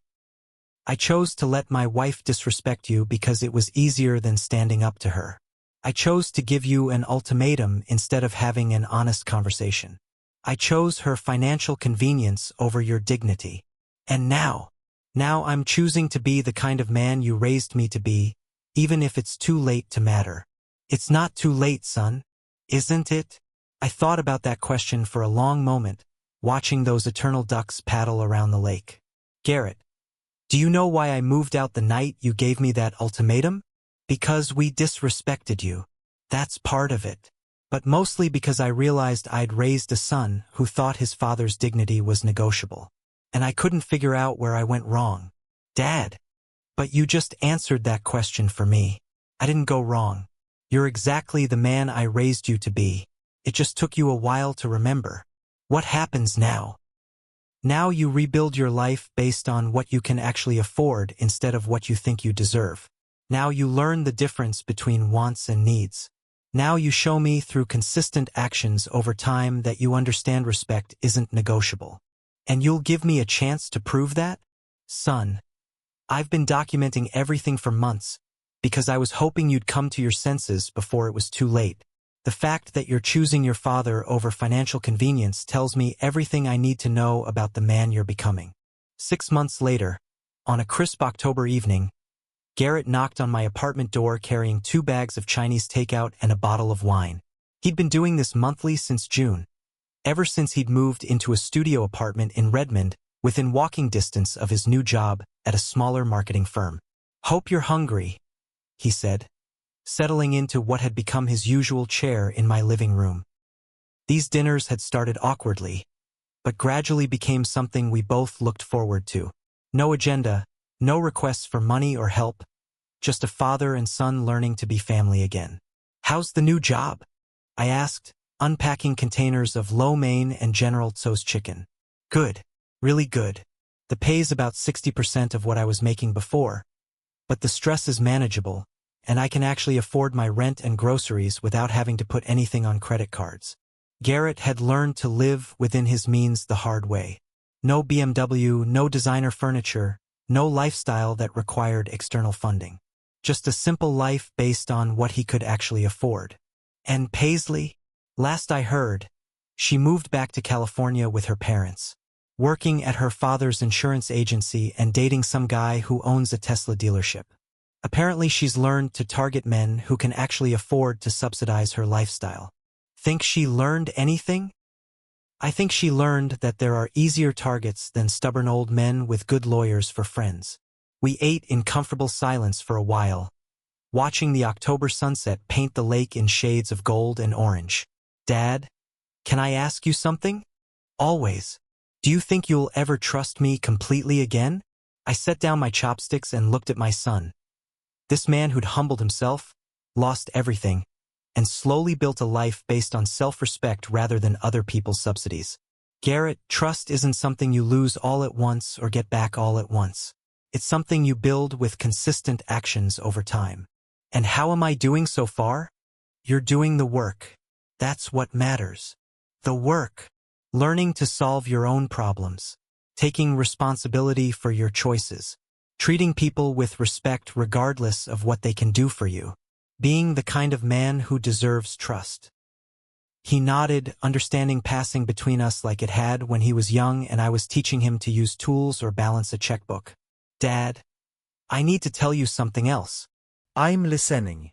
I chose to let my wife disrespect you because it was easier than standing up to her. I chose to give you an ultimatum instead of having an honest conversation. I chose her financial convenience over your dignity. And now I'm choosing to be the kind of man you raised me to be, even if it's too late to matter. It's not too late, son, isn't it? I thought about that question for a long moment, watching those eternal ducks paddle around the lake. Garrett, do you know why I moved out the night you gave me that ultimatum? Because we disrespected you. That's part of it. But mostly because I realized I'd raised a son who thought his father's dignity was negotiable. And I couldn't figure out where I went wrong. Dad, but you just answered that question for me. I didn't go wrong. You're exactly the man I raised you to be. It just took you a while to remember. What happens now? Now you rebuild your life based on what you can actually afford instead of what you think you deserve. Now you learn the difference between wants and needs. Now you show me through consistent actions over time that you understand respect isn't negotiable. And you'll give me a chance to prove that? Son, I've been documenting everything for months because I was hoping you'd come to your senses before it was too late. The fact that you're choosing your father over financial convenience tells me everything I need to know about the man you're becoming. 6 months later, on a crisp October evening, Garrett knocked on my apartment door carrying 2 bags of Chinese takeout and a bottle of wine. He'd been doing this monthly since June, ever since he'd moved into a studio apartment in Redmond within walking distance of his new job at a smaller marketing firm. "Hope you're hungry," he said, settling into what had become his usual chair in my living room. These dinners had started awkwardly, but gradually became something we both looked forward to. No agenda, no requests for money or help, just a father and son learning to be family again. "How's the new job?" I asked, unpacking containers of lo mein and General Tso's chicken. "Good, really good. The pay's about 60% of what I was making before, but the stress is manageable, and I can actually afford my rent and groceries without having to put anything on credit cards." Garrett had learned to live within his means the hard way. No BMW, no designer furniture, no lifestyle that required external funding. Just a simple life based on what he could actually afford. And Paisley? Last I heard, she moved back to California with her parents, working at her father's insurance agency and dating some guy who owns a Tesla dealership. Apparently she's learned to target men who can actually afford to subsidize her lifestyle. Think she learned anything? I think she learned that there are easier targets than stubborn old men with good lawyers for friends. We ate in comfortable silence for a while, watching the October sunset paint the lake in shades of gold and orange. "Dad, can I ask you something?" "Always. Do you think you'll ever trust me completely again?" I set down my chopsticks and looked at my son. This man who'd humbled himself, lost everything, and slowly built a life based on self-respect rather than other people's subsidies. "Garrett, trust isn't something you lose all at once or get back all at once. It's something you build with consistent actions over time. And how am I doing so far? You're doing the work. That's what matters. The work. Learning to solve your own problems. Taking responsibility for your choices. Treating people with respect regardless of what they can do for you. Being the kind of man who deserves trust." He nodded, understanding passing between us like it had when he was young and I was teaching him to use tools or balance a checkbook. "Dad, I need to tell you something else." I'm listening.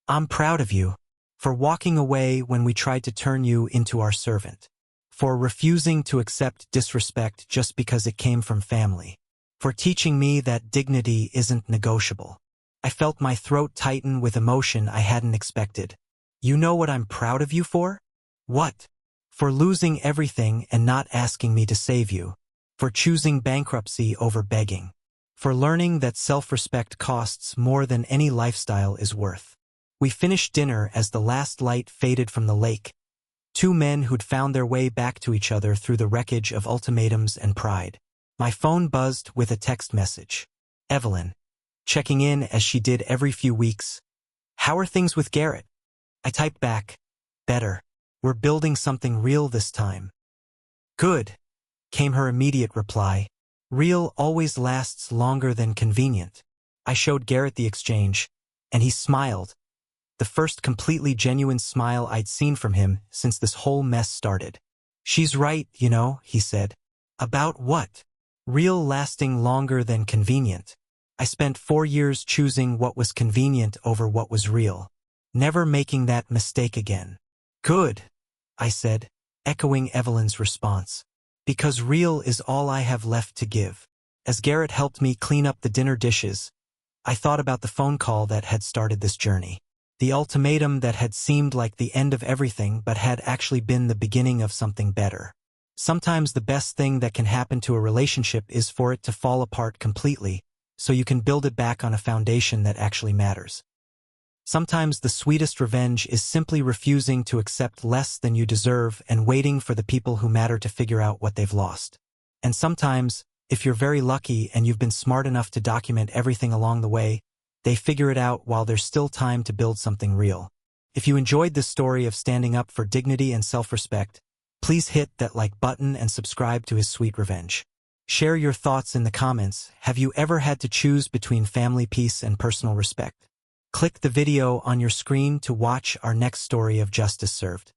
"I'm proud of you for walking away when we tried to turn you into our servant, for refusing to accept disrespect just because it came from family, for teaching me that dignity isn't negotiable." I felt my throat tighten with emotion I hadn't expected. "You know what I'm proud of you for?" "What?" "For losing everything and not asking me to save you. For choosing bankruptcy over begging. For learning that self-respect costs more than any lifestyle is worth." We finished dinner as the last light faded from the lake. 2 men who'd found their way back to each other through the wreckage of ultimatums and pride. My phone buzzed with a text message. Evelyn, checking in as she did every few weeks. "How are things with Garrett?" I typed back, "Better. We're building something real this time." "Good," came her immediate reply. "Real always lasts longer than convenient." I showed Garrett the exchange, and he smiled. The first completely genuine smile I'd seen from him since this whole mess started. "She's right, you know," he said. "About what?" "Real lasting longer than convenient. I spent 4 years choosing what was convenient over what was real. Never making that mistake again." "Good," I said, echoing Evelyn's response. "Because real is all I have left to give." As Garrett helped me clean up the dinner dishes, I thought about the phone call that had started this journey. The ultimatum that had seemed like the end of everything but had actually been the beginning of something better. Sometimes the best thing that can happen to a relationship is for it to fall apart completely, so you can build it back on a foundation that actually matters. Sometimes the sweetest revenge is simply refusing to accept less than you deserve and waiting for the people who matter to figure out what they've lost. And sometimes, if you're very lucky and you've been smart enough to document everything along the way, they figure it out while there's still time to build something real. If you enjoyed this story of standing up for dignity and self-respect, please hit that like button and subscribe to his sweet revenge. Share your thoughts in the comments. Have you ever had to choose between family peace and personal respect? Click the video on your screen to watch our next story of justice served.